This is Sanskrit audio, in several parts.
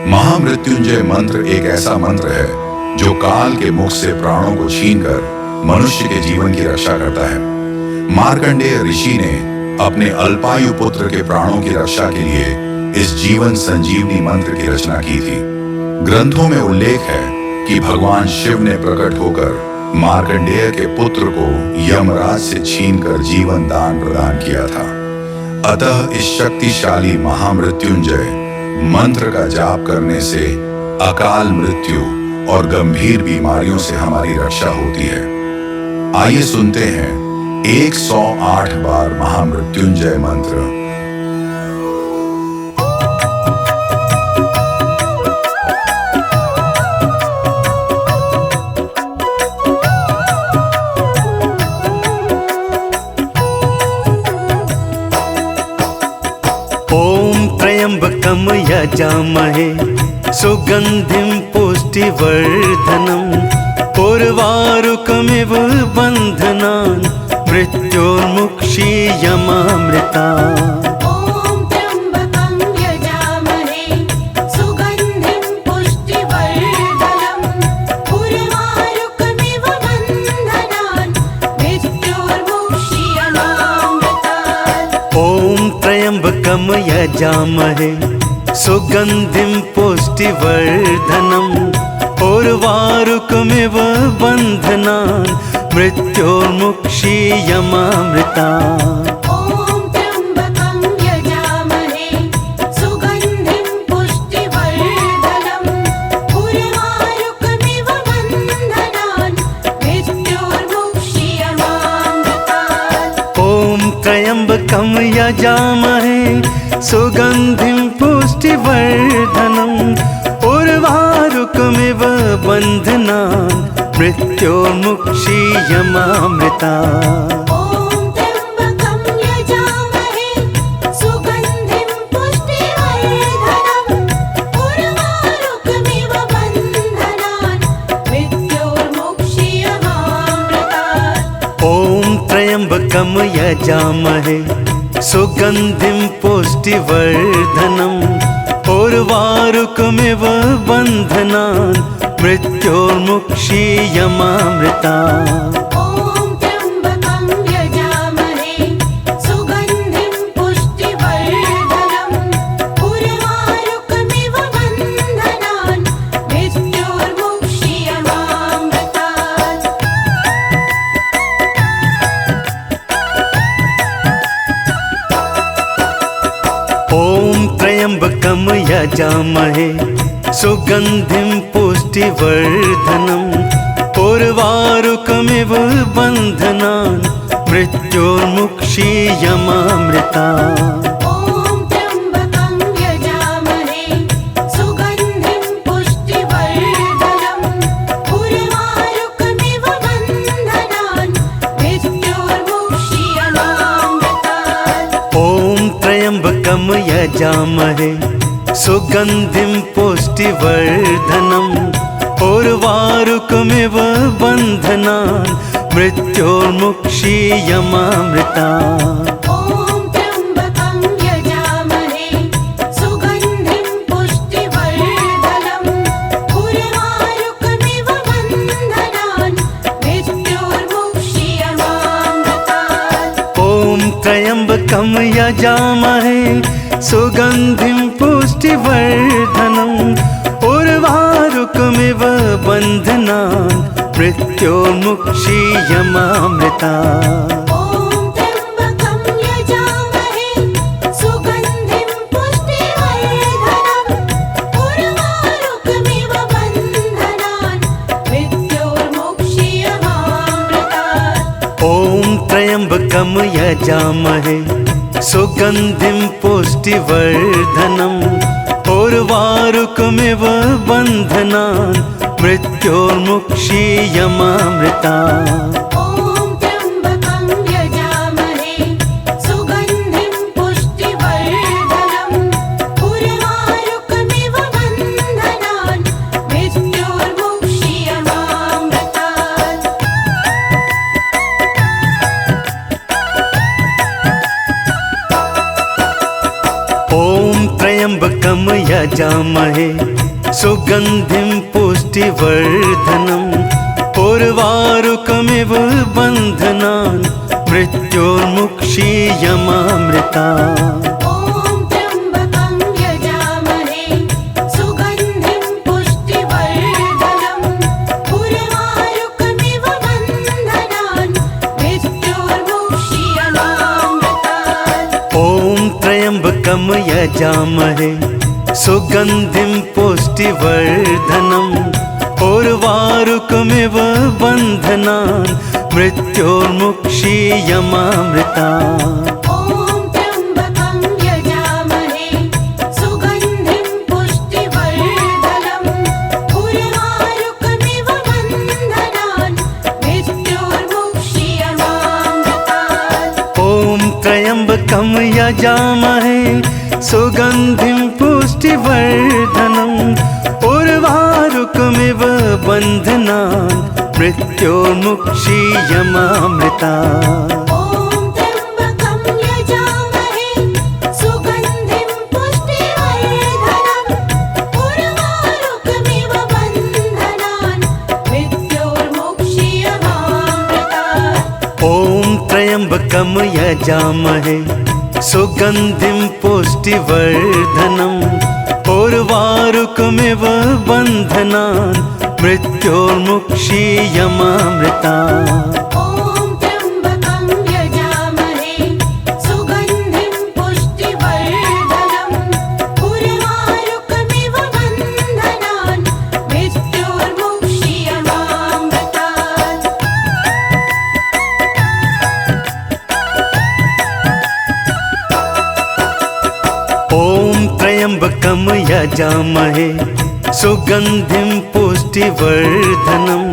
महामृत्युंजय मंत्र एक ऐसा मंत्र है जो काल के मुख से प्राणों को छीनकर मनुष्य के जीवन की रक्षा करता है। मार्कंडेय ऋषि ने अपने अल्पायु पुत्र के प्राणों की रक्षा के लिए इस जीवन संजीवनी मंत्र की रचना की थी। ग्रंथों में उल्लेख है कि भगवान शिव ने प्रकट होकर मार्कंडेय के पुत्र को यमराज से छीनकर जीवन दान प्रदान किया था। अतः इस शक्तिशाली महामृत्युंजय मंत्र का जाप करने से अकाल मृत्यु और गंभीर बीमारियों से हमारी रक्षा होती है। आइए सुनते हैं 108 बार महामृत्युंजय मंत्र। ओम त्र्यंबकम यजामहे सुगंधिं पुष्टिवर्धनम् उर्वारुकमिव बन्धनान् मृत्योर्मुक्षीयमामृतात्। ओम त्र्यंबकं यजामहे सुगंधिं पुष्टिवर्धनम् उर्वारुकमिव बन्धनान् मृत्योर्मुक्षीयमामृतात्। ओम त्र्यंबकम यजामहे सुगंधिं पुष्टिवर्धनम् उर्वारुकमिव बन्धनान् मृत्योर्मुक्षीयमामृतात्। ओम त्र्यंबकं यजामहे सुगंधिं पुष्टिवर्धनम् उर्वारुकमिव बन्धनान् मृत्योर्मुक्षीयमामृतात्। ओम त्र्यंबकम यजामहे सुगंधिं पुष्टिवर्धनम् उर्वारुकमिव बन्धनान् मृत्योर्मुक्षीयमामृतात्। ओम त्र्यंबकं यजामहे सुगंधिं पुष्टिवर्धनम् उर्वारुकमिव बन्धनान् मृत्योर्मुक्षीयमामृतात्। ओम त्र्यंबकम यजामहे सुगंधिं पुष्टिवर्धनम् उर्वारुकमिव बन्धनान् मृत्योर्मुक्षीयमामृतात्। ओम त्र्यंबकं यजामहे सुगंधिं पुष्टिवर्धनम् उर्वारुकमिव बन्धनान् मृत्योर्मुक्षीयमामृतात्। ओम त्र्यंबकम यजामहे सुगंधिं पुष्टिवर्धनम् उर्वारुकमिव बन्धनान् मृत्योर्मुक्षीयमामृतात्। ओम त्र्यंबकं यजामहे सुगंधिं पुष्टिवर्धनम् उर्वारुकमिव बन्धनान् मृत्योर्मुक्षीयमामृतात्। ओम त्र्यंबकम यजामहे सुगंधिं पुष्टिवर्धनम् उर्वारुकमिव बन्धनान् मृत्योर्मुक्षीयमामृतात्। ओम त्र्यंबकं यजामहे सुगंधिं पुष्टिवर्धनम् उर्वारुकमिव बन्धनान् मृत्योर्मुक्षीयमामृतात्। ओम त्र्यंबकम यजामहे सुगंधिं पुष्टिवर्धनम् उर्वारुकमिव बन्धनान् मृत्योर्मुक्षीयमामृतात्। ओम त्र्यंबकं यजामहे सुगंधिं पुष्टिवर्धनम् उर्वारुकमिव बन्धनान् मृत्योर्मुक्षीयमामृतात्। ओम त्र्यंबकम यजामहे सुगंधिं पुष्टिवर्धनम् उर्वारुकमिव बन्धनान् मृत्योर्मुक्षीयमामृतात्। ओम त्र्यंबकं यजामहे सुगंधिं पुष्टिवर्धनम् उर्वारुकमिव बन्धनान् मृत्योर्मुक्षीयमामृतात्। ओम त्र्यंबकम यजामहे यजामहे सुगन्धिं पुष्टिवर्धनम् उर्वारुकमिव बन्धनान् मृत्योर्मुक्षीयमामृता ॐ त्र्यम्बकं यजामहे सुगन्धिं पुष्टिवर्धनम् उर्वारुकमिव बन्धनान् मृत्योर्मुक्षीयमामृतात् ॐ त्र्यम्बकं यजामहे सुगन्धिं पुष्टिवर्धनम् उर्वारुकमिव बन्धनान् मृत्योर्मुक्षीयमामृता ॐ त्र्यम्बकं यजामहे सुगन्धिं पुष्टिवर्धनम् उर्वारुकमिव बन्धनान् मृत्योर्मुक्षीयमामृतात् ॐ त्र्यम्बकं यजामहे सुगन्धिं पुष्टिवर्धनम् उर्वारुकमिव बन्धनान् मृत्योर्मुक्षीयमामृता ॐ त्र्यम्बकं यजामहे सुगन्धिं पुष्टिवर्धनम् उर्वारुकमिव बन्धनान् मृत्योर्मुक्षीयमामृतात् ॐ त्र्यम्बकं यजामहे सुगन्धिं पुष्टिवर्धनम् उर्वारुकमिव बन्धनान् मृत्योर्मुक्षीयमामृता ॐ त्र्यम्बकं यजामहे सुगन्धिं पुष्टिवर्धनम्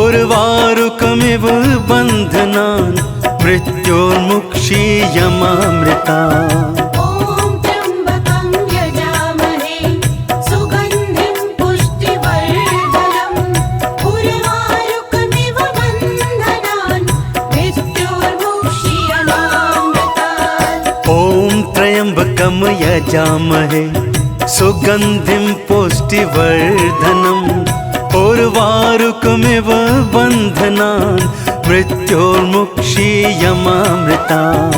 उर्वारुकमिव बन्धनान् मृत्योर्मुक्षीयमामृतात् ॐ त्र्यम्बकं यजामहे सुगन्धिं पुष्टिवर्धनम् उर्वारुकमिव बन्धनान् मृत्योर्मुक्षीयमामृता ॐ त्र्यम्बकं यजामहे सुगन्धिं पुष्टिवर्धनम् उर्वारुकमिव बन्धनान् मृत्योर्मुक्षीयमामृतात्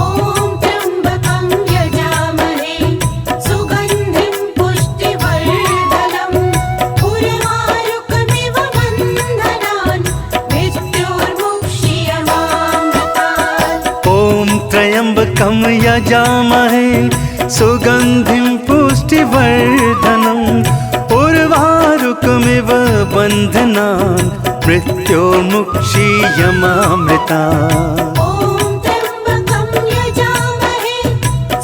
ॐ त्र्यम्बकं यजामहे सुगन्धिं पुष्टिवर्धनम् उर्वारुकमिव बन्धनान् मृत्योर्मुक्षीयमामृता ॐ त्र्यम्बकं यजामहे सुगन्धिं पुष्टिवर्धनम् उर्वारुकमिव बन्धनान् मृत्योर्मुक्षीयमामृतात् ॐ त्र्यम्बकं यजामहे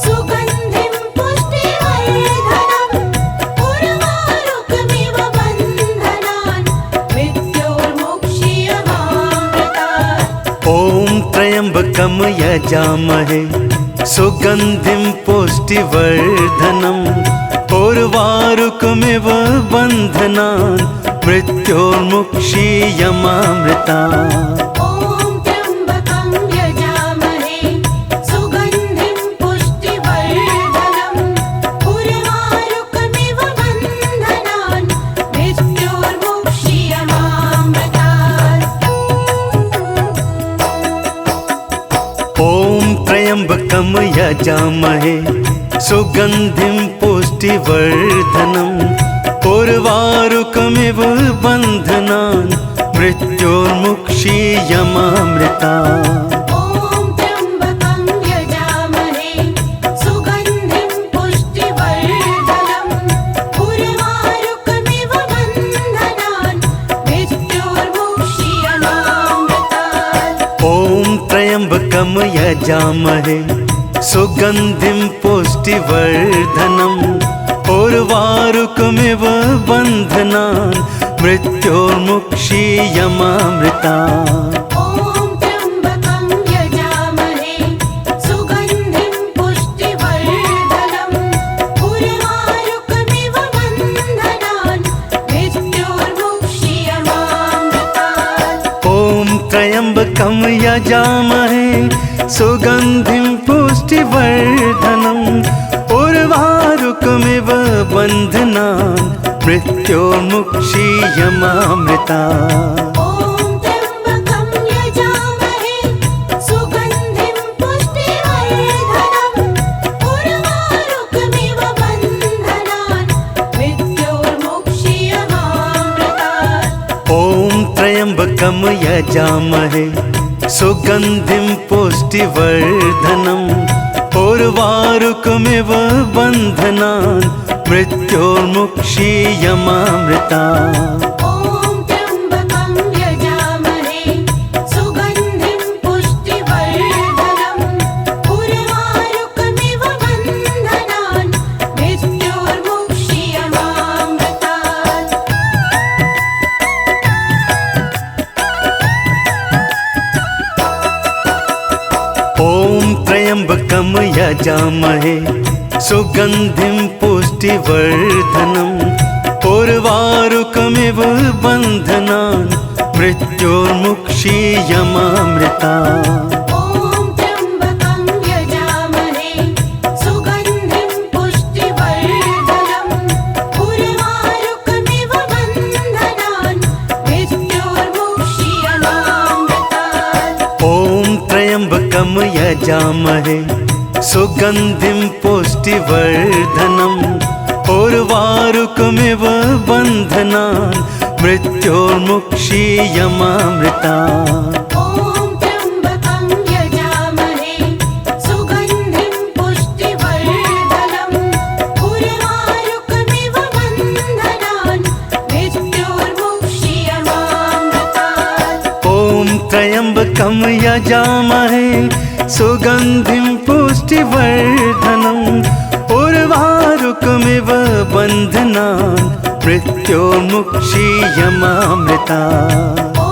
सुगन्धिं पुष्टिवर्धनम् उर्वारुकमिव बन्धनान् मृत्योर्मुक्षीयमामृता ॐ त्र्यम्बकं यजामहे सुगन्धिं पुष्टिवर्धनम् उर्वारुकमिव बन्धनान् मृत्योर्मुक्षीयमामृतात् ॐ त्र्यम्बकं यजामहे सुगन्धिं पुष्टिवर्धनम् उर्वारुकमिव बन्धनान् मृत्योर्मुक्षीयमामृता ॐ त्र्यम्बकं यजामहे सुगन्धिं पुष्टिवर्धनम् उर्वारुकमिव बन्धनान् मृत्योर्मुक्षीयमामृतात् ॐ त्र्यम्बकं यजामहे सुगन्धिं पुष्टिवर्धनम् उर्वारुकमिव बन्धनान् मृत्योर्मुक्षीयमामृता ॐ त्र्यम्बकं यजामहे सुगन्धिं पुष्टिवर्धनम् उर्वारुकमिव बन्धनान् मृत्योर्मुक्षीयमामृतात् ॐ त्र्यम्बकं यजामहे सुगन्धिं पुष्टिवर्धनम् उर्वारुकमिव बन्धनान् मृत्योर्मुक्षीयमामृता ॐ त्र्यम्बकं यजामहे सुगन्धिं पुष्टिवर्धनम् उर्वारुकमिव बन्धनान् मृत्योर्मुक्षीयमामृतात् ॐ त्र्यम्बकं यजामहे सुगन्धिं पुष्टिवर्धनम् उर्वारुकमिव उर्वारुकमिव बन्धनान् मृत्योर्मुक्षीयमामृता ॐ त्र्यम्बकं यजामहे सुगन्धिं पुष्टिवर्धनम् उर्वारुकमिव बन्धनान् मृत्योर्मुक्षीयमामृतात् ॐ त्र्यम्बकं यजामहे सुगन्धिं पुष्टिवर्धनम् उर्वारुकमिव बन्धनान् मृत्योर्मुक्षीयमामृता ॐ त्र्यम्बकं यजामहे सुगन्धिं पुष्टिवर्धनम् उर्वारुकमिव बन्धनान् मृत्योर्मुक्षीयमामृतात् ॐ त्र्यम्बकं यजामहे सुगन्धिं पुष्टिवर्धनम् उर्वारुकमिव बन्धनान् मृत्योर्मुक्षीयमामृता ॐ त्र्यम्बकं यजामहे सुगन्धिं पुष्टिवर्धनम् उर्वारुकमिव बन्धनान् मृत्योर्मुक्षीयमामृतात् ॐ त्र्यम्बकं यजामहे सुगन्धिं पुष्टिवर्धनम् उर्वारुकमिव बन्धनान् मृत्योर्मुक्षीयमामृता ॐ त्र्यम्बकं यजामहे सुगन्धिं पुष्टिवर्धनम् उर्वारुकमिव बन्धनान् मृत्योर्मुक्षीयमामृतात् ॐ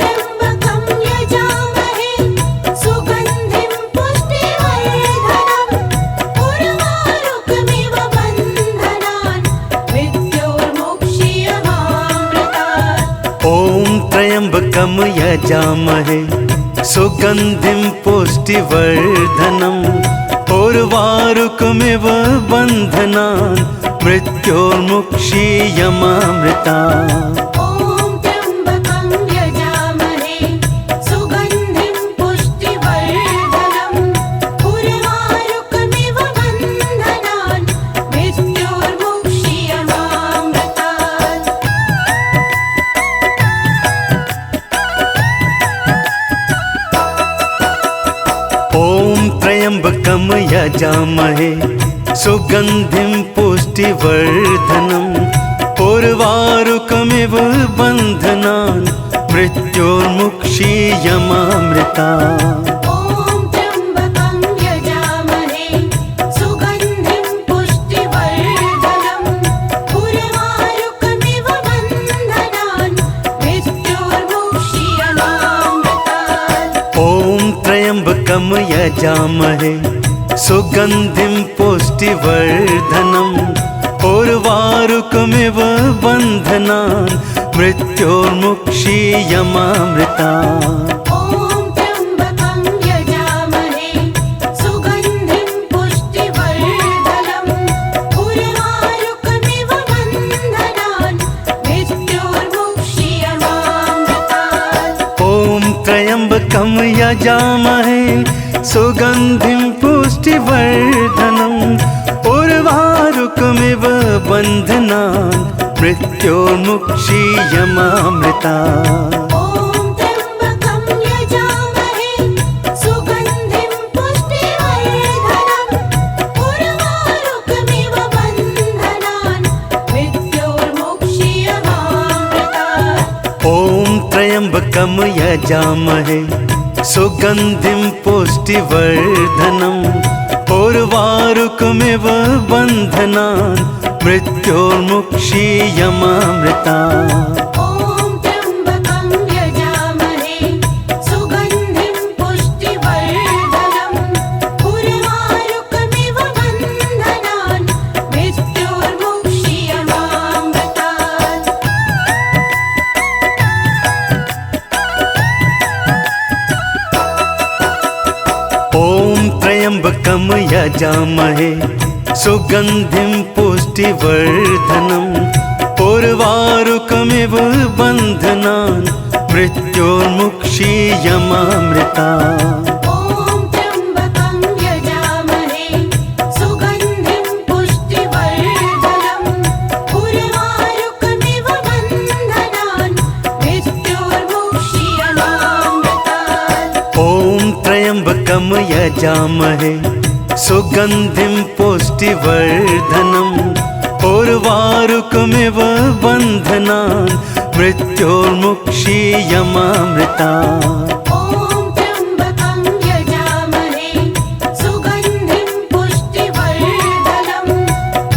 त्र्यम्बकं यजामहे सुगन्धिं पुष्टिवर्धनम् उर्वारुकमिव बन्धनान् मृत्योर्मुक्षीयमामृता ॐ त्र्यम्बकं यजामहे सुगन्धिं पुष्टिवर्धनम् उर्वारुकमिव बन्धनान् मृत्योर्मुक्षीयमामृतात् ॐ त्र्यम्बकं यजामहे सुगन्धिं पुष्टिवर्धनम् उर्वारुकमिव बन्धनान् मृत्योर्मुक्षीयमामृता ॐ त्र्यम्बकं यजामहे सुगन्धिं पुष्टिवर्धनम् उर्वारुकमिव बन्धनान् मृत्योर्मुक्षीयमामृतात् ॐ त्र्यम्बकं यजामहे सुगन्धिं पुष्टिवर्धनम् उर्वारुकमिव बन्धनान् मृत्योर्मुक्षीयमामृता ॐ त्र्यम्बकं यजामहे सुगन्धिं पुष्टिवर्धनम् उर्वारुकमिव बन्धनान् मृत्योर्मुक्षीयमामृतात् ॐ त्र्यम्बकं यजामहे सुगन्धिं पुष्टिवर्धनम् उर्वारुकमिव बन्धनान् मृत्योर्मुक्षीयमामृता ॐ त्र्यम्बकं यजामहे सुगन्धिं पुष्टिवर्धनम् उर्वारुकमिव बन्धनान् मृत्योर्मुक्षीयमामृतात् ॐ त्र्यम्बकं यजामहे सुगन्धिं पुष्टिवर्धनम् उर्वारुकमिव बन्धनान् मृत्योर्मुक्षीयमामृता ॐ त्र्यम्बकं यजामहे सुगन्धिं पुष्टिवर्धनम् उर्वारुकमिव बन्धनान् मृत्योर्मुक्षीयमामृतात् ॐ त्र्यम्बकं यजामहे सुगन्धिं पुष्टिवर्धनम् उर्वारुकमिव बन्धनान् मृत्योर्मुक्षीयमामृता ॐ त्र्यम्बकं यजामहे सुगन्धिं पुष्टिवर्धनम् उर्वारुकमिव बन्धनान् मृत्योर्मुक्षीयमामृतात् ॐ त्र्यम्बकं यजामहे सुगन्धिं पुष्टिवर्धनम् उर्वारुकमिव बन्धनान् मृत्योर्मुक्षीयमामृता। ॐ त्र्यम्बकं यजामहे सुगन्धिं पुष्टिवर्धनम् उर्वारुकमिव बन्धनान् मृत्योर्मुक्षीयमामृतात्। ॐ त्र्यम्बकं यजामहे सुगन्धिं पुष्टिवर्धनम् उर्वारुकमिव बन्धनान् मृत्योर्मुक्षीयमामृता। ॐ त्र्यम्बकं यजामहे सुगन्धिं पुष्टिवर्धनम्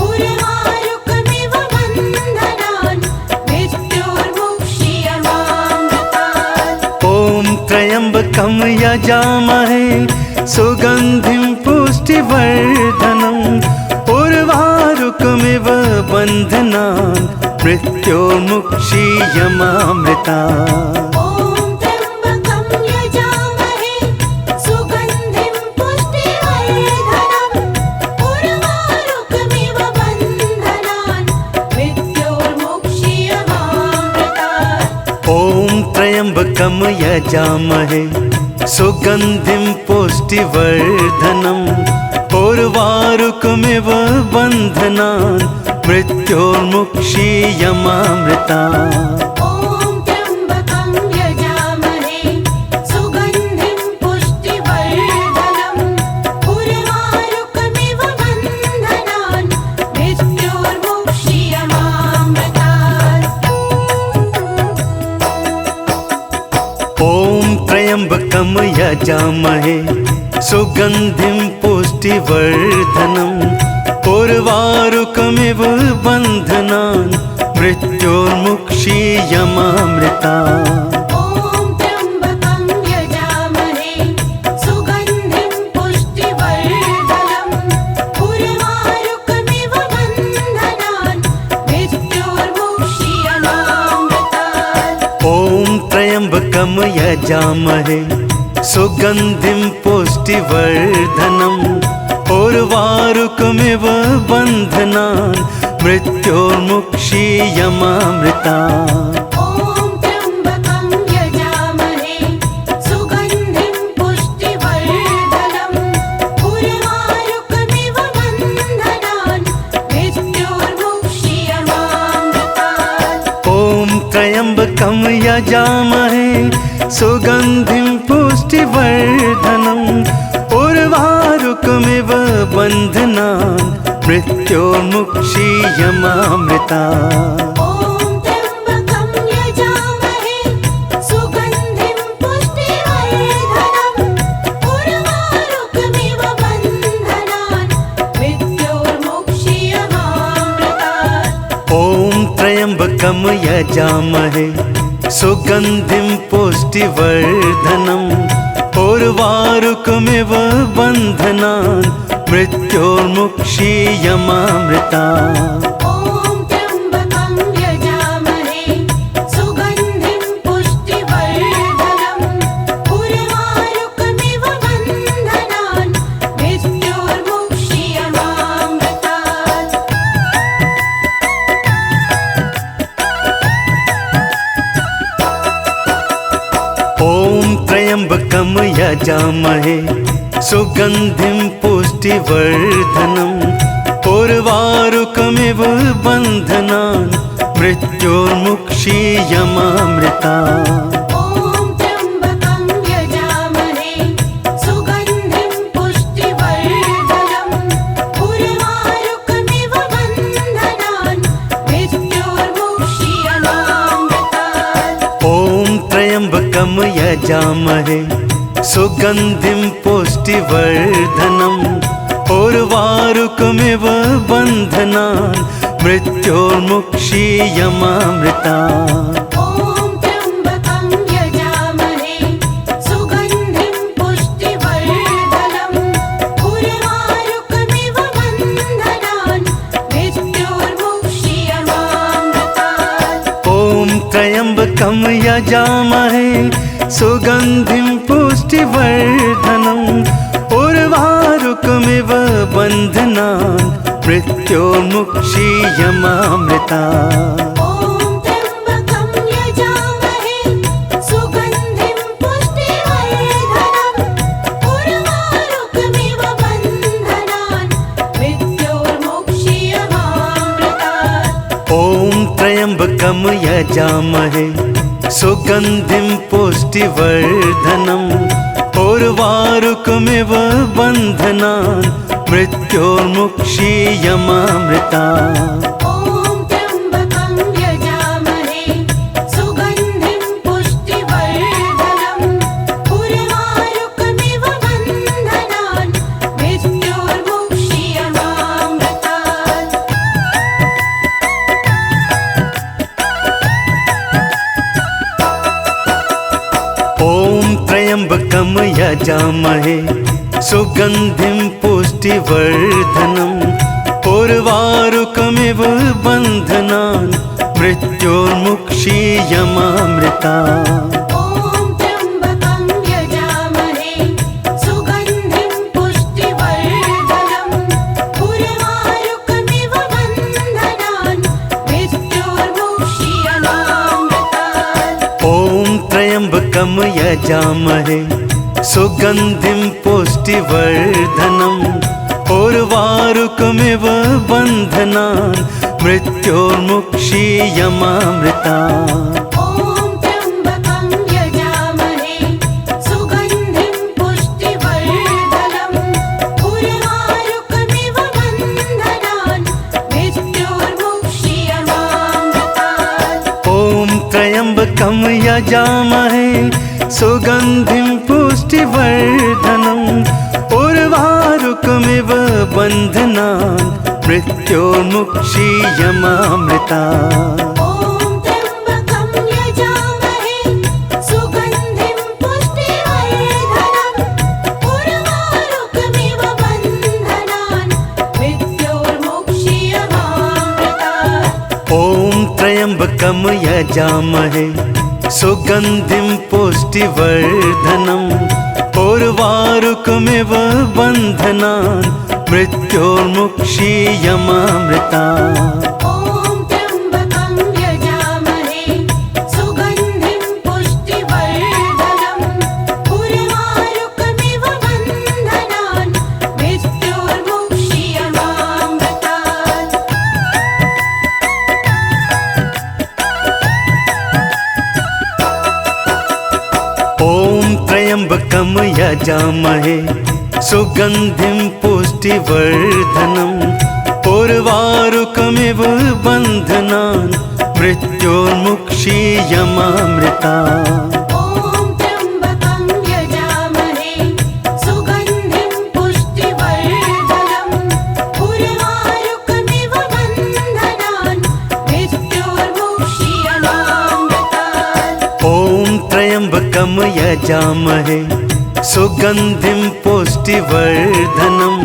उर्वारुकमिव बन्धनान् मृत्योर्मुक्षीयमामृतात्। ॐ त्र्यम्बकं यजामहे सुगन्धिं पुष्टिवर्धनम् उर्वारुकमिव बन्धनान् मृत्योर्मुक्षीयमामृता। ॐ त्र्यम्बकं यजामहे सुगन्धिं पुष्टिवर्धनम् उर्वारुकमिव बन्धनान् मृत्योर्मुक्षीयमामृतात्। ॐ त्र्यम्बकं यजामहे सुगन्धिं पुष्टिवर्धनम् उर्वारुकमिव बन्धनान् मृत्योर्मुक्षीयमामृता। ॐ त्र्यम्बकं यजामहे सुगन्धिं पुष्टिवर्धनम् उर्वारुकमिव बन्धनान् मृत्योर्मुक्षीयमामृतात्। ॐ त्र्यम्बकं यजामहे सुगन्धिं पुष्टिवर्धनम् उर्वारुकमिव बन्धनान् मृत्योर्मुक्षीयमामृता। ॐ त्र्यम्बकं यजामहे सुगन्धिं पुष्टिवर्धनम् उर्वारुकमिव बन्धनान् मृत्योर्मुक्षीयमामृतात्। ॐ त्र्यम्बकं यजामहे सुगन्धिं पुष्टिवर्धनम् उर्वारुकमिव बन्धनान् मृत्योर्मुक्षीयमामृता। ॐ त्र्यम्बकं यजामहे सुगन्धिं पुष्टिवर्धनम् उर्वारुकमिव बन्धनान् मृत्योर्मुक्षीयमामृतात्। ॐ त्र्यम्बकं यजामहे सुगन्धिं पुष्टिवर्धनम् उर्वारुकमिव बन्धनान् मृत्योर्मुक्षीयमामृता। ॐ त्र्यम्बकं यजामहे सुगन्धिं पुष्टिवर्धनम् उर्वारुकमिव बन्धनान् मृत्योर्मुक्षीयमामृतात्। ॐ त्र्यम्बकं यजामहे सुगन्धिं पुष्टिवर्धनम् उर्वारुकमिव बन्धनान् मृत्योर्मुक्षीयमामृता। ॐ त्र्यम्बकं यजामहे सुगन्धिं पुष्टिवर्धनम् उर्वारुकमिव बन्धनान् मृत्योर्मुक्षीयमामृतात्। ॐ त्र्यम्बकं यजामहे सुगन्धिं पुष्टिवर्धनम् उर्वारुकमिव बन्धनान् मृत्योर्मुक्षीयमामृता। ॐ त्र्यम्बकं यजामहे सुगन्धिं पुष्टिवर्धनम् उर्वारुकमिव बन्धनान् मृत्योर्मुक्षीयमामृतात्। ॐ त्र्यम्बकं यजामहे सुगन्धिं पुष्टिवर्धनम् उर्वारुकमिव बन्धनान् मृत्योर्मुक्षीयमामृता। ॐ त्र्यम्बकं यजामहे सुगन्धिं पुष्टिवर्धनम् उर्वारुकमिव बन्धनान् मृत्योर्मुक्षीयमामृतात्। ॐ त्र्यम्बकं यजामहे सुगन्धिं पुष्टिवर्धनम् उर्वारुकमिव बन्धनान् मृत्योर्मुक्षीयमामृता। ॐ त्र्यम्बकं यजामहे सुगन्धिं पुष्टिवर्धनम् उर्वारुकमिव बन्धनान् मृत्योर्मुक्षीयमामृतात्। ॐ त्र्यम्बकं यजामहे सुगन्धिं पुष्टिवर्धनम् उर्वारुकमिव बन्धनान् मृत्योर्मुक्षीयमामृता। ॐ त्र्यम्बकं यजामहे सुगन्धिं पुष्टिवर्धनम् उर्वारुकमिव बन्धनान् मृत्योर्मुक्षीयमामृतात्। ॐ त्र्यम्बकं यजामहे सुगन्धिं पुष्टिवर्धनम् उर्वारुकमिव बन्धनान् मृत्योर्मुक्षीयमामृता। ॐ त्र्यम्बकं यजामहे सुगन्धिं पुष्टिवर्धनम् उर्वारुकमिव बन्धनान् मृत्योर्मुक्षीयमामृतात्। ॐ त्र्यम्बकं यजामहे सुगन्धिं पुष्टिवर्धनम् उर्वारुकमिव बन्धनान् मृत्योर्मुक्षीयमामृता। ॐ त्र्यम्बकं यजामहे सुगन्धिं पुष्टिवर्धनम् उर्वारुकमिव बन्धनान् मृत्योर्मुक्षीयमामृतात्। ॐ त्र्यम्बकं यजामहे सुगन्धिं पुष्टिवर्धनम् उर्वारुकमिव बन्धनान् मृत्योर्मुक्षीयमामृता। ॐ त्र्यम्बकं यजामहे सुगन्धिं पुष्टिवर्धनम् उर्वारुकमिव बन्धनान् मृत्योर्मुक्षीयमामृतात्। ॐ त्र्यम्बकं यजामहे सुगन्धिं पुष्टिवर्धनम् उर्वारुकमिव बन्धनान् मृत्योर्मुक्षीयमामृता। ॐ त्र्यम्बकं यजामहे सुगन्धिं पुष्टिवर्धनम् उर्वारुकमिव बन्धनान् मृत्योर्मुक्षीयमामृतात्। ॐ त्र्यम्बकं यजामहे सुगन्धिं पुष्टिवर्धनम् उर्वारुकमिव बन्धनान् मृत्योर्मुक्षीयमामृता। ॐ त्र्यम्बकं यजामहे सुगन्धिं पुष्टिवर्धनम् उर्वारुकमिव बन्धनान् मृत्योर्मुक्षीयमामृतात्। ॐ त्र्यम्बकं यजामहे सुगन्धिं पुष्टिवर्धनम्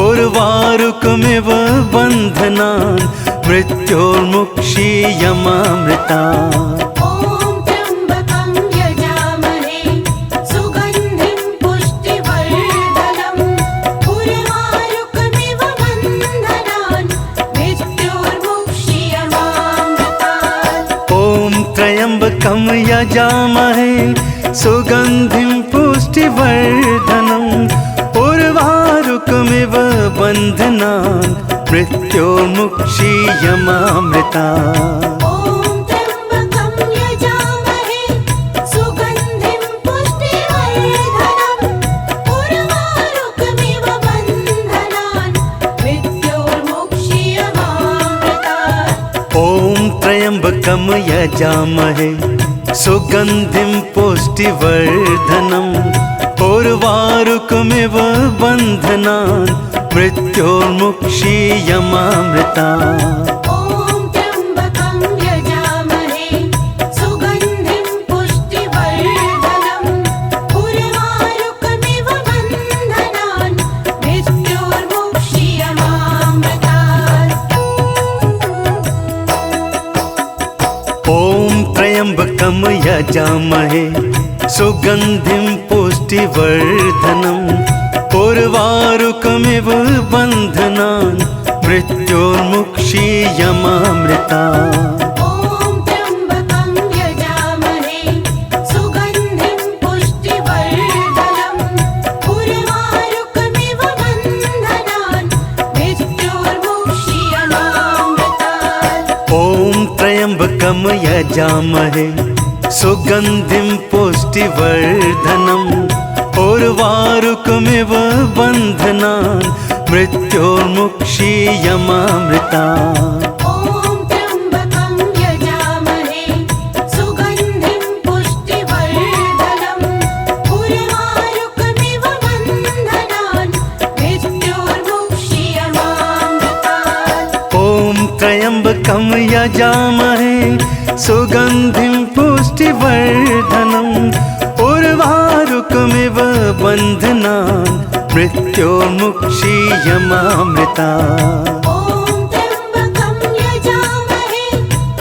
उर्वारुकमिव बन्धनान् मृत्योर्मुक्षीयमामृता। ॐ त्र्यम्बकं यजामहे सुगन्धिं पुष्टिवर्धनम् उर्वारुकमिव बन्धनान् मृत्योर्मुक्षीयमामृतात्। ॐ त्र्यम्बकं यजामहे सुगन्धिं पुष्टिवर्धनम् उर्वारुकमिव बन्धनान् मृत्योर्मुक्षीयमामृता। ॐ त्र्यम्बकं यजामहे सुगन्धिं पुष्टिवर्धनम् उर्वारुकमिव बन्धनान् मृत्योर्मुक्षीयमामृतात्। ॐ त्र्यम्बकं यजामहे सुगन्धिं पुष्टिवर्धनम् उर्वारुकमिव बन्धनान् मृत्योर्मुक्षीयमामृता। ॐ त्र्यम्बकं यजामहे सुगन्धिं पुष्टिवर्धनम् उर्वारुकमिव बन्धनान् मृत्योर्मुक्षीयमामृतात्। ॐ त्र्यम्बकं यजामहे सुगन्धिं पुष्टिवर्धनम् उर्वारुकमिव बन्धनान् मृत्योर्मुक्षीयमामृता। ॐ त्र्यम्बकं यजामहे सुगन्धिं पुष्टिवर्धनम् उर्वारुकमिव बन्धनान् मृत्योर्मुक्षीयमामृतात्। ॐ त्र्यम्बकं यजामहे सुगन्धिं पुष्टिवर्धनम् उर्वारुकमिव बन्धनान् मृत्योर्मुक्षीयमामृता। ॐ त्र्यम्बकं यजामहे सुगन्धिं पुष्टिवर्धनम् उर्वारुकमिव बन्धनान् मृत्योर्मुक्षीयमामृतात्। ॐ त्र्यम्बकं यजामहे सुगन्धिं पुष्टिवर्धनम् उर्वारुकमिव बन्धनान् मृत्योर्मुक्षीयमामृता। ॐ त्र्यम्बकं यजामहे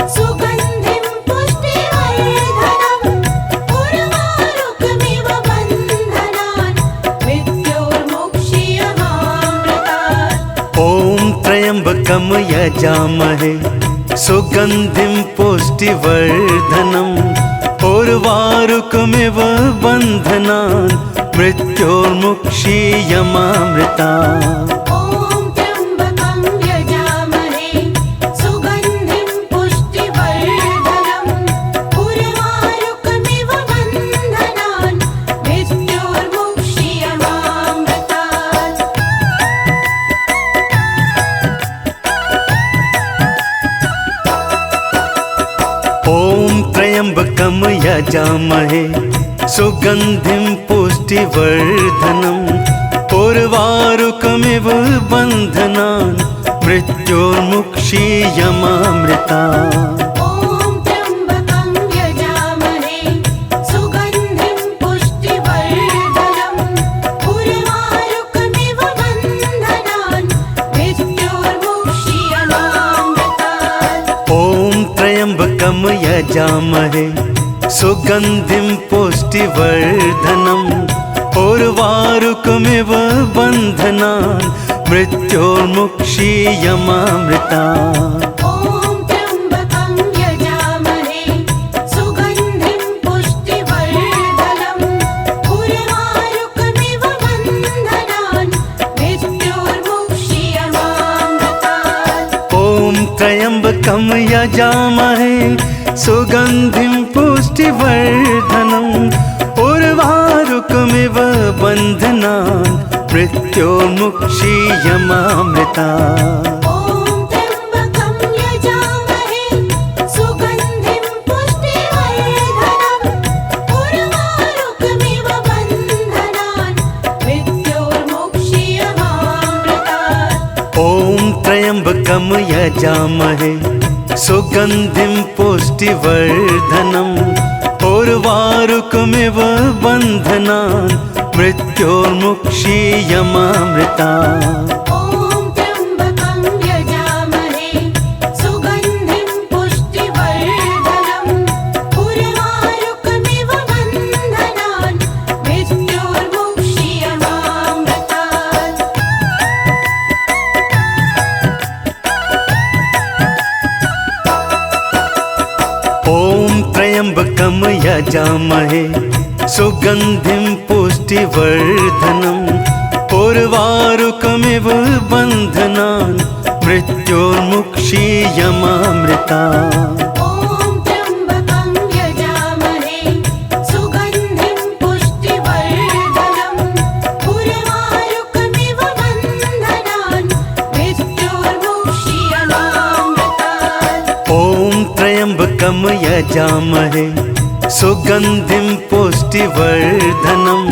सुगन्धिं पुष्टिवर्धनम् उर्वारुकमिव बन्धनान् मृत्योर्मुक्षीयमामृतात्। ॐ त्र्यम्बकं यजामहे सुगन्धिं पुष्टिवर्धनम् उर्वारुकमिव बन्धनान् मृत्योर्मुक्षीयमामृता। ॐ त्र्यम्बकं यजामहे सुगन्धिं पुष्टिवर्धनम् उर्वारुकमिव बन्धनान् मृत्योर्मुक्षीयमामृतात्। ॐ त्र्यम्बकं यजामहे सुगन्धिं पुष्टिवर्धनम् उर्वारुकमिव बन्धनान् मृत्योर्मुक्षीयमामृता। ॐ त्र्यम्बकं यजामहे सुगन्धिं पुष्टिवर्धनम् उर्वारुकमिव बन्धनान् मृत्योर्मुक्षीयमामृतात्। ॐ त्र्यम्बकं यजामहे सुगन्धिं पुष्टिवर्धनम् उर्वारुकमिव बन्धनान् मृत्योर्मुक्षीयमामृता। ॐ त्र्यम्बकं यजामहे सुगन्धिं पुष्टिवर्धनम् उर्वारुकमिव बन्धनान् मृत्योर्मुक्षीयमामृतात्। ॐ त्र्यम्बकं यजामहे सुगन्धिं पुष्टिवर्धनम् उर्वारुकमिव बन्धनान् मृत्योर्मुक्षीयमामृता। ॐ त्र्यम्बकं यजामहे सुगन्धिं पुष्टिवर्धनम् उर्वारुकमिव बन्धनान् मृत्योर्मुक्षीयमामृतात्। ॐ त्र्यम्बकं यजामहे सुगन्धिं पुष्टिवर्धनम् उर्वारुकमिव बन्धनान् मृत्योर्मुक्षीयमामृता। ॐ त्र्यम्बकं यजामहे सुगन्धिं पुष्टिवर्धनम् उर्वारुकमिव बन्धनान् मृत्योर्मुक्षीयमामृतात्। ॐ त्र्यम्बकं यजामहे सुगन्धिं पुष्टिवर्धनम् उर्वारुकमिव बन्धनान् मृत्योर्मुक्षीयमामृता। ॐ त्र्यम्बकं यजामहे सुगन्धिं पुष्टिवर्धनम् उर्वारुकमिव बन्धनान् मृत्योर्मुक्षीयमामृतात्। ॐ त्र्यम्बकं यजामहे सुगन्धिं पुष्टिवर्धनम्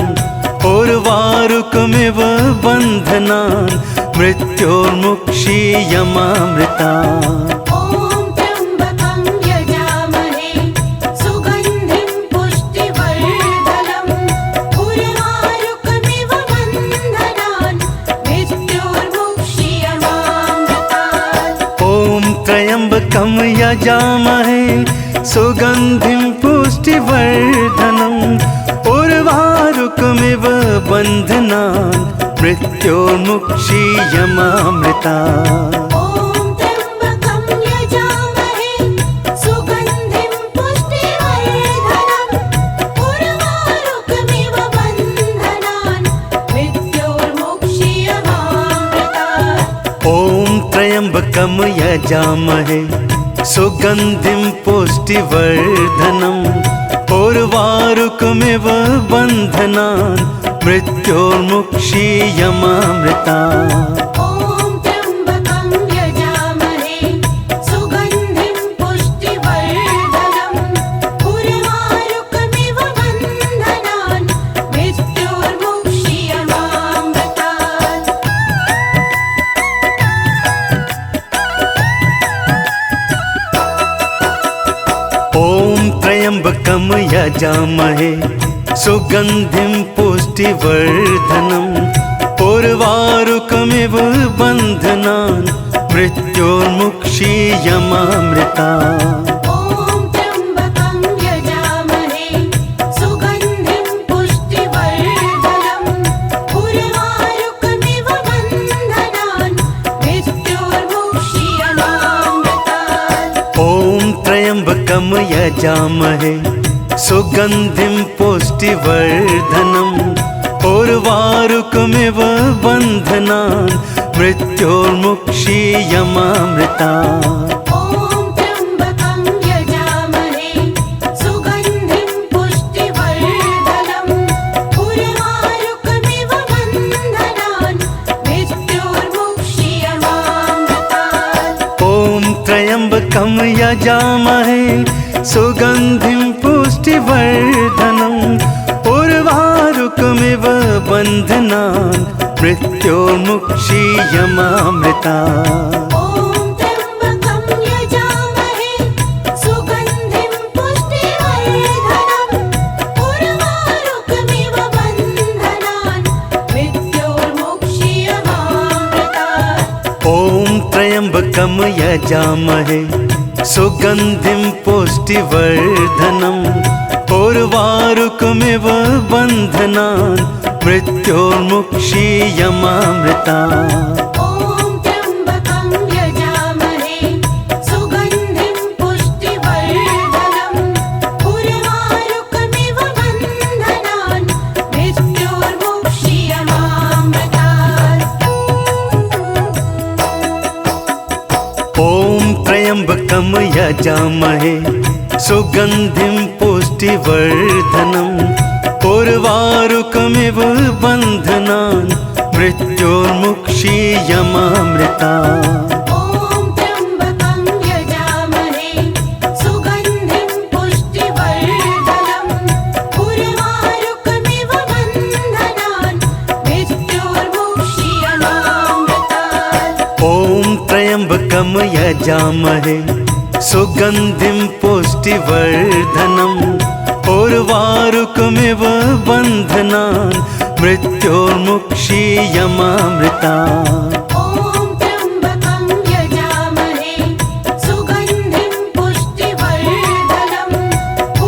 उर्वारुकमिव बन्धनान् मृत्योर्मुक्षीयमामृता। ॐ त्र्यम्बकं यजामहे सुगन्धिं पुष्टिवर्धनम् उर्वारुकमिव बन्धनान् मृत्योर्मुक्षीयमामृतात्। ॐ त्र्यम्बकं यजामहे सुगन्धिं पुष्टिवर्धनम् उर्वारुकमिव बन्धनान् मृत्योर्मुक्षीयमामृता। ॐ त्र्यम्बकं यजामहे सुगन्धिं पुष्टिवर्धनम् उर्वारुकमिव बन्धनान् मृत्योर्मुक्षीयमामृतात्। ॐ त्र्यम्बकं यजामहे सुगन्धिं पुष्टिवर्धनम् उर्वारुकमिव बन्धनान् मृत्योर्मुक्षीयमामृता। ॐ त्र्यम्बकं यजामहे सुगन्धिं पुष्टिवर्धनम् उर्वारुकमिव बन्धनान् मृत्योर्मुक्षीयमामृतात्। ॐ त्र्यम्बकं यजामहे सुगन्धिं पुष्टिवर्धनम् उर्वारुकमिव बन्धनान् मृत्योर्मुक्षीयमामृता। ॐ त्र्यम्बकं यजामहे सुगन्धिं पुष्टिवर्धनम् उर्वारुकमिव बन्धनान् मृत्योर्मुक्षीयमामृतात्। ॐ त्र्यम्बकं यजामहे सुगन्धिं पुष्टिवर्धनम् उर्वारुकमिव बन्धनान् मृत्योर्मुक्षीयमामृता। ॐ त्र्यम्बकं यजामहे सुगन्धिं पुष्टिवर्धनम् उर्वारुकमिव बन्धनान् मृत्योर्मुक्षीयमामृतात्। ॐ त्र्यम्बकं यजामहे सुगन्धिं पुष्टिवर्धनम् उर्वारुकमिव बन्धनान् मृत्योर्मुक्षीयमामृता। ॐ त्र्यम्बकं यजामहे सुगन्धिं पुष्टिवर्धनम् उर्वारुकमिव बन्धनान् मृत्योर्मुक्षीयमामृतात्। ॐ त्र्यम्बकं यजामहे सुगन्धिं पुष्टिवर्धनम् उर्वारुकमिव बन्धनान् मृत्योर्मुक्षीयमामृता। ॐ त्र्यम्बकं यजामहे सुगन्धिं पुष्टिवर्धनम् उर्वारुकमिव बन्धनान् मृत्योर्मुक्षीयमामृतात्। ॐ त्र्यम्बकं यजामहे सुगन्धिं पुष्टिवर्धनम् उर्वारुकमिव बन्धनान् मृत्योर्मुक्षीयमामृता। ॐ त्र्यम्बकं यजामहे सुगन्धिं पुष्टिवर्धनम् उर्वारुकमिव बन्धनान् मृत्योर्मुक्षीयमामृतात्। ॐ त्र्यम्बकं यजामहे सुगन्धिं पुष्टिवर्धनम् उर्वारुकमिव बन्धनान् मृत्योर्मुक्षीयमामृता। ॐ त्र्यम्बकं यजामहे सुगन्धिं पुष्टिवर्धनम्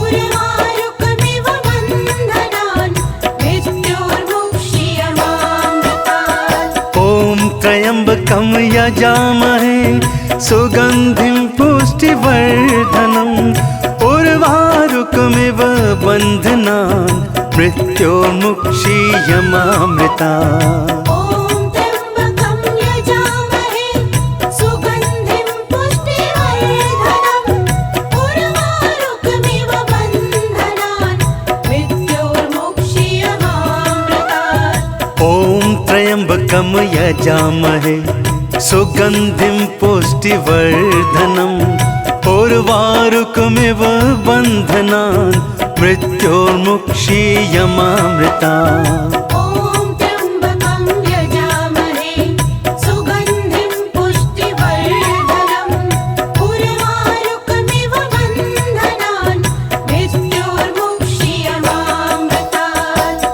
उर्वारुकमिव बन्धनान् मृत्योर्मुक्षीयमामृतात्। ॐ त्र्यम्बकं यजामहे सुगन्धिं पुष्टिवर्धनम् उर्वारुकमिव बन्धनान् मृत्योर्मुक्षीयमामृता। ॐ त्र्यम्बकं यजामहे सुगन्धिं पुष्टिवर्धनम् उर्वारुकमिव बन्धनान् मृत्योर्मुक्षीयमामृतात्। ॐ त्र्यम्बकं यजामहे सुगन्धिं पुष्टिवर्धनम् उर्वारुकमिव बन्धनान् मृत्योर्मुक्षीयमामृता। ॐ त्र्यम्बकं यजामहे सुगन्धिं पुष्टिवर्धनम् उर्वारुकमिव बन्धनान् मृत्योर्मुक्षीयमामृतात्।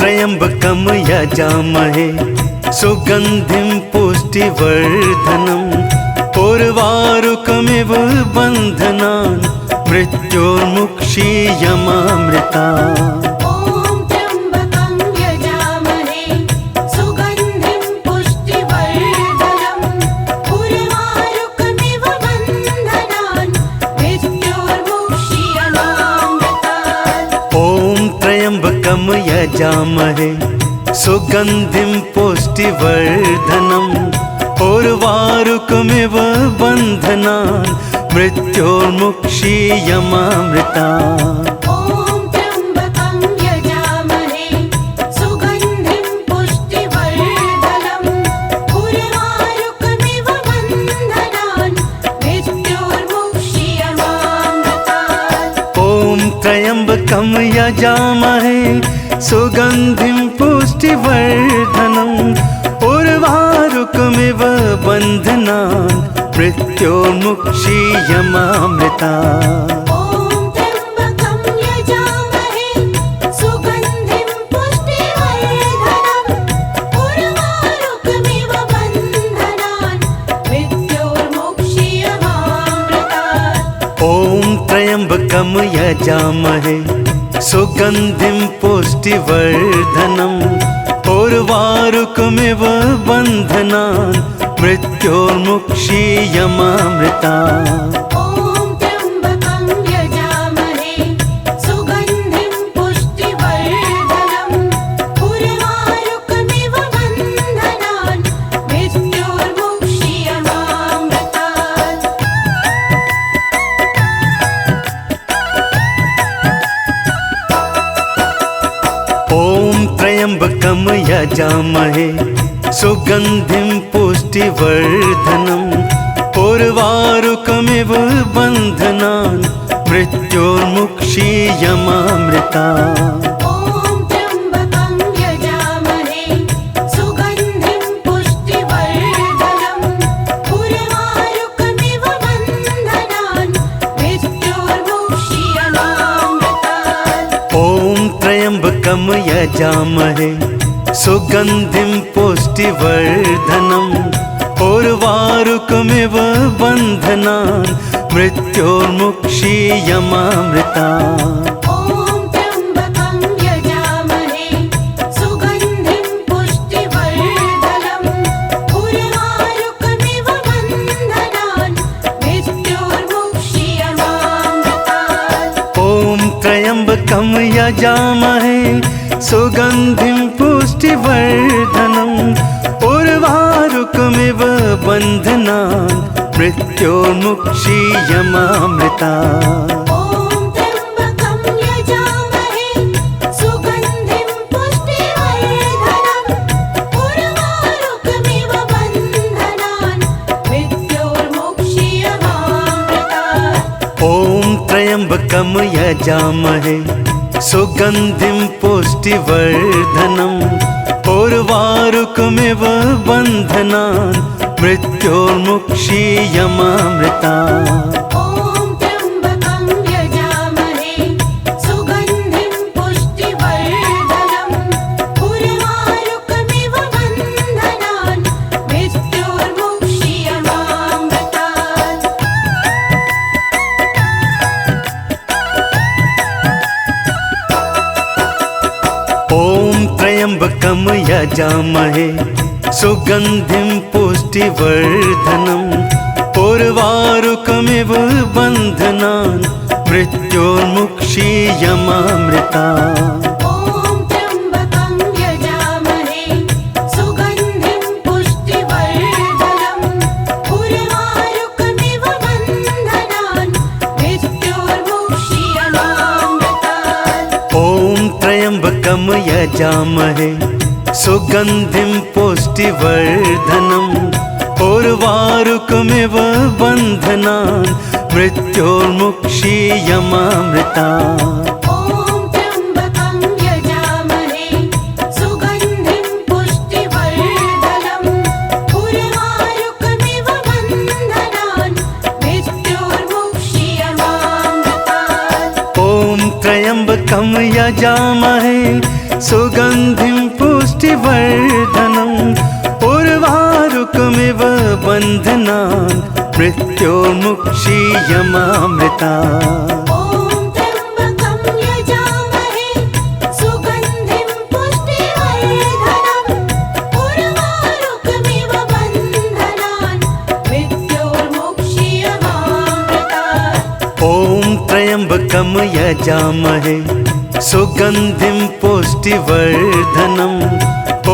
त्र्यम्बकं यजामहे सुगन्धिं पुष्टिवर्धनम् उर्वारुकमिव बन्धनान् मृत्योर्मुक्षीयमामृता। ॐ त्र्यम्बकं यजामहे सुगन्धिं पुष्टिवर्धनम् उर्वारुकमिव बन्धनान् मृत्योर्मुक्षीयमामृतात्। ॐ त्र्यम्बकं यजामहे सुगन्धिं पुष्टिवर्धनम् उर्वारुकमिव बन्धनान् मृत्योर्मुक्षीयमामृता। ॐ त्र्यम्बकं यजामहे सुगन्धिं पुष्टिवर्धनम् उर्वारुकमिव बन्धनान् मृत्योर्मुक्षीयमामृतात्। ॐ त्र्यम्बकं यजामहे सुगन्धिं पुष्टिवर्धनम् उर्वारुकमिव बन्धनान् मृत्योर्मुक्षीयमामृता। ॐ त्र्यम्बकं यजामहे सुगन्धिं पुष्टिवर्धनम् उर्वारुकमिव बन्धनान् मृत्योर्मुक्षीयमामृतात्। ॐ त्र्यम्बकं यजामहे सुगन्धिं पुष्टिवर्धनम् उर्वारुकमिव बन्धनान् मृत्योर्मुक्षीयमामृता। ॐ त्र्यम्बकं यजामहे सुगन्धिं पुष्टिवर्धनम् उर्वारुकमिव बन्धनान् मृत्योर्मुक्षीयमामृतात्। ॐ त्र्यम्बकं यजामहे सुगन्धिं पुष्टिवर्धनम् उर्वारुकमिव बन्धनान् मृत्योर्मुक्षीयमामृता। ॐ त्र्यम्बकं यजामहे सुगन्धिं पुष्टिवर्धनम् उर्वारुकमिव बन्धनान् मृत्योर्मुक्षीयमामृतात्। ॐ त्र्यम्बकं यजामहे सुगन्धिं पुष्टिवर्धनम् उर्वारुकमिव बन्धनान् मृत्योर्मुक्षीयमामृता। ॐ त्र्यम्बकं यजामहे सुगन्धिं पुष्टिवर्धनम् उर्वारुकमिव बन्धनान् मृत्योर्मुक्षीयमामृतात्। ॐ त्र्यम्बकं यजामहे सुगन्धिं पुष्टिवर्धनम् उर्वारुकमिव बन्धनान् मृत्योर्मुक्षीयमामृता। ॐ त्र्यम्बकं यजामहे सुगन्धिं पुष्टिवर्धनम् उर्वारुकमिव बन्धनान् मृत्योर्मुक्षीयमामृतात्। ॐ त्र्यम्बकं यजामहे सुगन्धिं पुष्टिवर्धनम् उर्वारुकमिव बन्धनान् मृत्योर्मुक्षीयमामृता। ॐ त्र्यम्बकं यजामहे सुगन्धिं पुष्टिवर्धनम् उर्वारुकमिव बन्धनान् मृत्योर्मुक्षीयमामृतात्। ॐ त्र्यम्बकं यजामहे सुगन्धिं पुष्टिवर्धनम् उर्वारुकमिव बन्धनान् मृत्योर्मुक्षीयमामृता। ॐ त्र्यम्बकं यजामहे सुगन्धिं पुष्टिवर्धनम् उर्वारुकमिव बन्धनान् मृत्योर्मुक्षीयमामृतात्। ॐ त्र्यम्बकं यजामहे सुगन्धिं पुष्टिवर्धनम् उर्वारुकमिव बन्धनान् मृत्योर्मुक्षीयमामृता। ॐ त्र्यम्बकं यजामहे सुगन्धिं पुष्टिवर्धनम् उर्वारुकमिव बन्धनान् मृत्योर्मुक्षीयमामृतात्। ॐ त्र्यम्बकं यजामहे सुगन्धिं पुष्टिवर्धनम् उर्वारुकमिव बन्धनान् मृत्योर्मुक्षीयमामृता। ॐ त्र्यम्बकं यजामहे सुगन्धिं पुष्टिवर्धनम्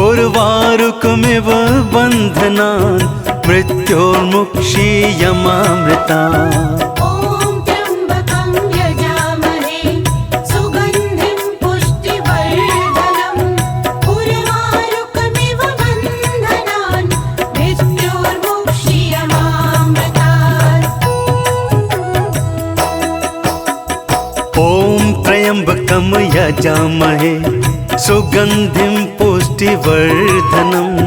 उर्वारुकमिव बन्धनान् मृत्योर्मुक्षीयमामृतात्। ॐ त्र्यम्बकं यजामहे सुगन्धिं पुष्टिवर्धनम् उर्वारुकमिव बन्धनान् मृत्योर्मुक्षीयमामृतात्। ॐ त्र्यम्बकं यजामहे सुगन्धिं पुष्टिवर्धनम्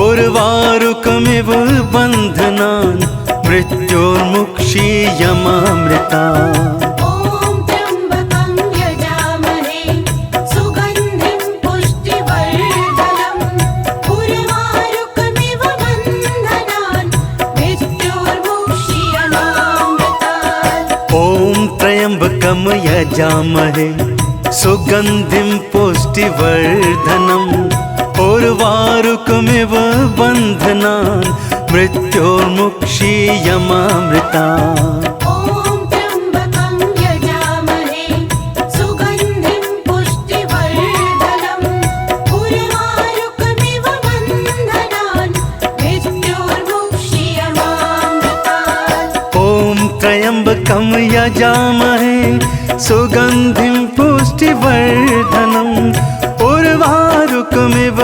उर्वारुकमिव बन्धनान् मृत्योर्मुक्षीयमामृतात्। ॐ त्र्यम्बकं यजामहे सुगन्धिं पुष्टिवर्धनम् उर्वारुकमिव बन्धनान् मृत्योर्मुक्षीयमामृतात्। ॐ त्र्यम्बकं यजामहे सुगन्धिं पुष्टिवर्धनम् उर्वारुकमिव बन्धनान् मृत्योर्मुक्षीयमामृतात्। ॐ त्र्यम्बकं यजामहे सुगन्धिं पुष्टिवर्धनम् उर्वारुकमिव बन्धनान् मृत्योर्मुक्षीयमामृतात्। ॐ त्र्यम्बकं यजामहे सुगन्धिं पुष्टिवर्धनम् उर्वारुकमिव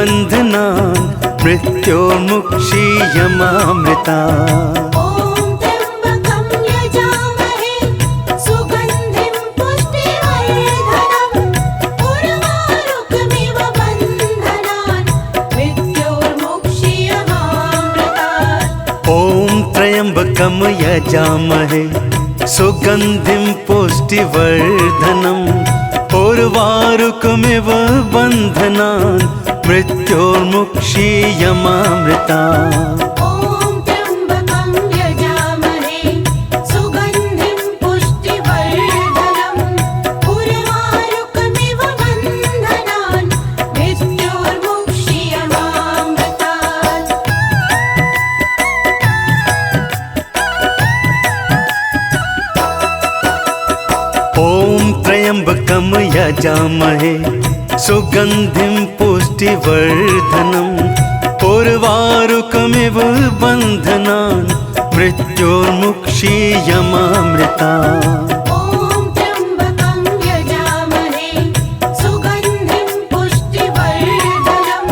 बन्धनान् मृत्योर्मुक्षीयमामृतात्। ॐ त्र्यम्बकं यजामहे सुगन्धिं पुष्टिवर्धनम् उर्वारुकमिव बन्धनान् मृत्योर्मुक्षीयमामृतात्। ॐ त्र्यम्बकं यजामहे सुगन्धिं पुष्टिवर्धनम् उर्वारुकमिव बन्धनान् मृत्योर्मुक्षीयमामृतात्। ॐ त्र्यम्बकं यजामहे सुगन्धिं पुष्टिवर्धनम् उर्वारुकमिव बन्धनान् मृत्योर्मुक्षीयमामृतात्। ॐ त्र्यम्बकं यजामहे सुगन्धिं पुष्टिवर्धनम्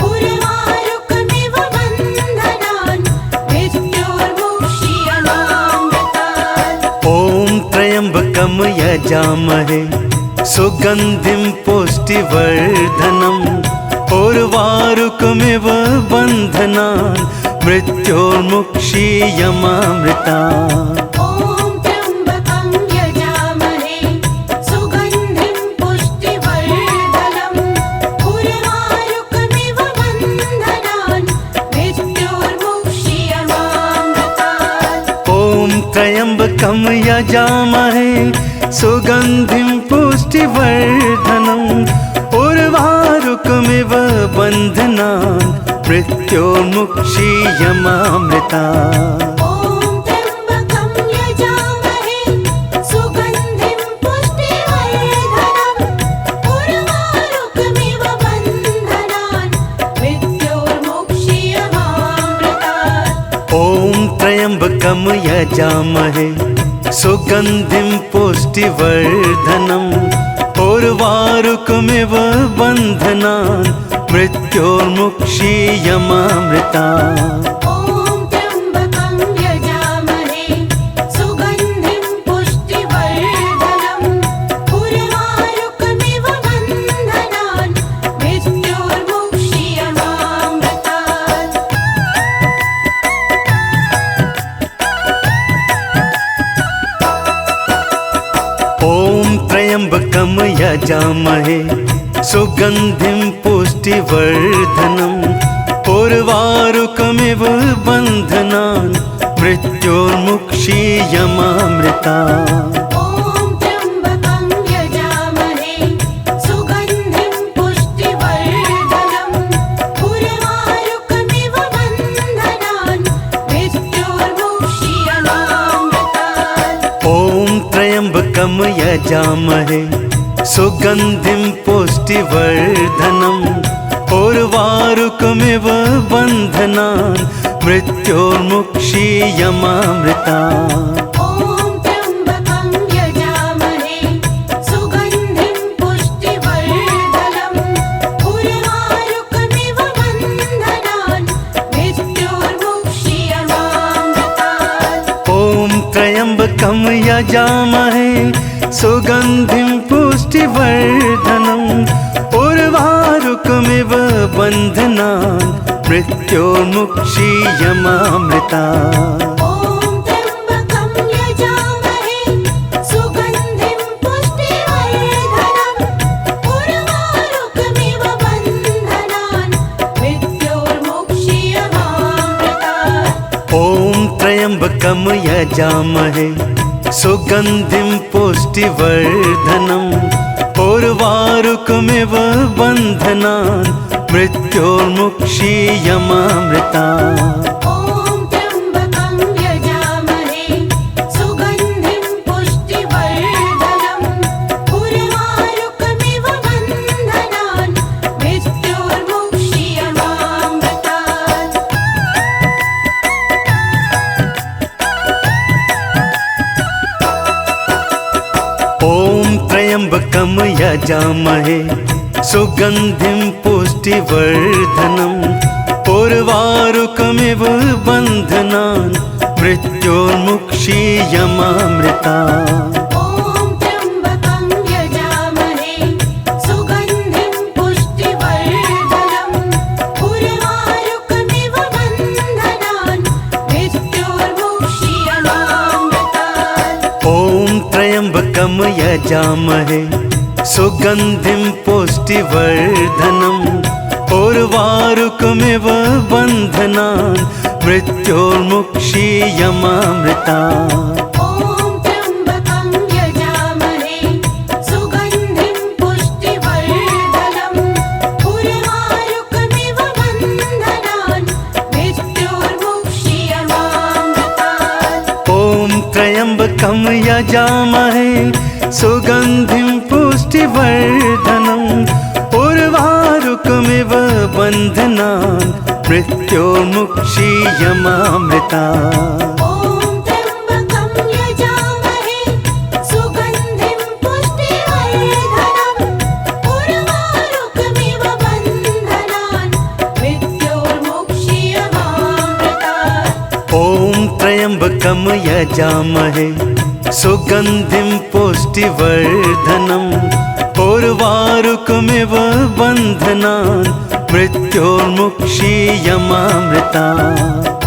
उर्वारुकमिव बन्धनान् मृत्योर्मुक्षीयमामृतात्। ॐ त्र्यम्बकं यजामहे सुगन्धिं पुष्टिवर्धनम् उर्वारुकमिव बन्धनान् मृत्योर्मुक्षीयमामृतात्। ॐ त्र्यम्बकं यजामहे सुगन्धिं पुष्टिवर्धनम् उर्वारुकमिव बन्धनान् मृत्योर्मुक्षीयमामृतात्। ॐ त्र्यम्बकं यजामहे सुगन्धिं पुष्टिवर्धनम् उर्वारुकमिव बन्धनान् मृत्योर्मुक्षीयमामृतात्। ॐ त्र्यम्बकं यजामहे सुगन्धिं पुष्टिवर्धनम् उर्वारुकमिव बन्धनान् मृत्योर्मुक्षीयमामृतात्। ॐ त्र्यम्बकं यजामहे सुगन्धिं पुष्टिवर्धनम् उर्वारुकमिव बन्धनान् मृत्योर्मुक्षीयमामृतात्। ॐ त्र्यम्बकं यजामहे सुगन्धिं पुष्टिवर्धनम् उर्वारुकमिव बन्धनान् मृत्योर्मुक्षीयमामृतात्। ॐ त्र्यम्बकं यजामहे सुगन्धिं पुष्टिवर्धनम् उर्वारुकमिव बन्धनान् मृत्योर्मुक्षीयमामृतात्। ॐ त्र्यम्बकं यजामहे सुगन्धिं पुष्टिवर्धनम् उर्वारुकमिव बन्धनान् मृत्योर्मुक्षीयमामृतात्। ॐ त्र्यम्बकं यजामहे सुगन्धिं पुष्टिवर्धनम् उर्वारुकमिव बन्धनान् मृत्योर्मुक्षीयमामृतात्। ॐ त्र्यम्बकं यजामहे सुगन्धिं पुष्टिवर्धनम् उर्वारुकमिव बन्धनान् मृत्योर्मुक्षीयमामृतात्। ॐ त्र्यम्बकं यजामहे सुगन्धिं पुष्टिवर्धनम् उर्वारुकमिव बन्धनान् मृत्योर्मुक्षीयमामृतात्। ॐ त्र्यम्बकं यजामहे सुगन्धिं पुष्टिवर्धनम् उर्वारुकमिव बन्धनान् मृत्योर्मुक्षीयमामृतात्। ॐ त्र्यम्बकं यजामहे सुगन्धिं पुष्टिवर्धनम् उर्वारुकमिव बन्धनान् मृत्योर्मुक्षीयमामृतात्। ॐ त्र्यम्बकं यजामहे सुगन्धिं पुष्टिवर्धनम् उर्वारुकमिव बन्धनान् मृत्योर्मुक्षीयमामृतात्। ॐ त्र्यम्बकं यजामहे सुगन्धिं पुष्टिवर्धनम् उर्वारुकमिव बन्धनान् मृत्योर्मुक्षीयमामृतात्। ॐ त्र्यम्बकं यजामहे सुगन्धिं पुष्टिवर्धनम् उर्वारुकमिव बन्धनान् मृत्योर्मुक्षीयमामृतात्। ॐ त्र्यम्बकं यजामहे सुगन्धिं पुष्टिवर्धनम् उर्वारुकमिव बन्धनान् मृत्योर्मुक्षीयमामृतात्। ॐ त्र्यम्बकं यजामहे सुगन्धिं पुष्टिवर्धनम् उर्वारुकमिव बन्धनान् मृत्योर्मुक्षीयमामृतात्। ॐ त्र्यम्बकं यजामहे सुगन्धिं पुष्टिवर्धनम् उर्वारुकमिव बन्धनान् मृत्योर्मुक्षीयमामृतात्। ॐ त्र्यम्बकं यजामहे सुगन्धिं पुष्टिवर्धनम् उर्वारुकमिव बन्धनान् मृत्योर्मुक्षीयमामृतात्। ॐ त्र्यम्बकं यजामहे सुगन्धिं पुष्टिवर्धनम् उर्वारुकमिव बन्धनान् मृत्योर्मुक्षीयमामृतात्। ॐ त्र्यम्बकं यजामहे सुगन्धिं पुष्टिवर्धनम् उर्वारुकमिव बन्धनान् मृत्योर्मुक्षीयमामृतात्।